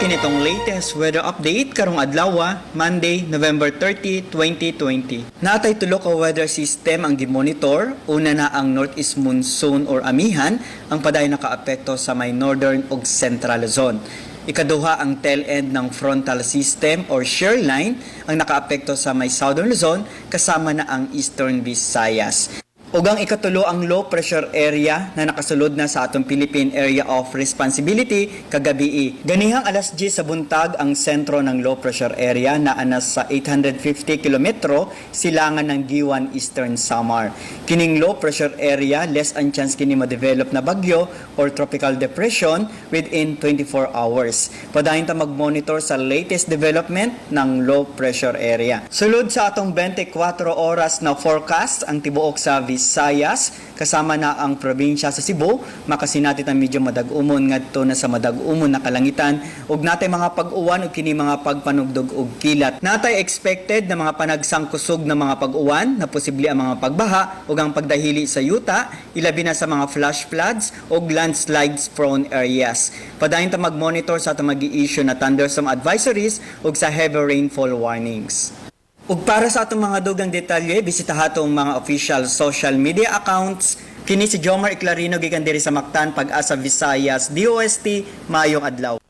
Kinitong latest weather update karong adlaw, Monday, November 30, 2020. Natay tulo ka weather system ang gimonitor. Una na ang northeast monsoon or amihan ang paday nakaapekto sa may northern ug central zone. Ikaduha ang tail end ng frontal system or shear line ang nakaapekto sa may southern Luzon kasama na ang eastern Visayas. Ug ang ikatulo ang low pressure area na nakasulod na sa atong Philippine Area of Responsibility kagabi. Ganihang alas 10 sa buntag ang sentro ng low pressure area na anas sa 850 kilometro silangan ng Giwan Eastern Samar. Kining low pressure area less ang chance kini ma-develop na bagyo or tropical depression within 24 hours. Padayon ta mag-monitor sa latest development ng low pressure area. Sulod sa atong 24 oras na forecast ang tibuok sa Visayas, kasama na ang probinsya sa Cebu, makasinati ta medyo madag-umon ngadto na sa madag-umon na kalangitan ug natay mga pag-uwan ug kini mga pagpanugdog ug kilat. Natay expected na mga panagsangkusog na mga pag-uwan na posible ang mga pagbaha ug ang pagdahili sa yuta, ilabi na sa mga flash floods ug landslides prone areas. Padayon ta mag-monitor sa atong mag-i-issue na thunderstorm advisories ug sa heavy rainfall warnings. Ug para sa atong mga dugang detalye, bisitaha atong mga official social media accounts. Kini si Jomar Iclarino gikan diri sa Mactan, Pag-asa, Visayas, DOST, Mayong adlaw.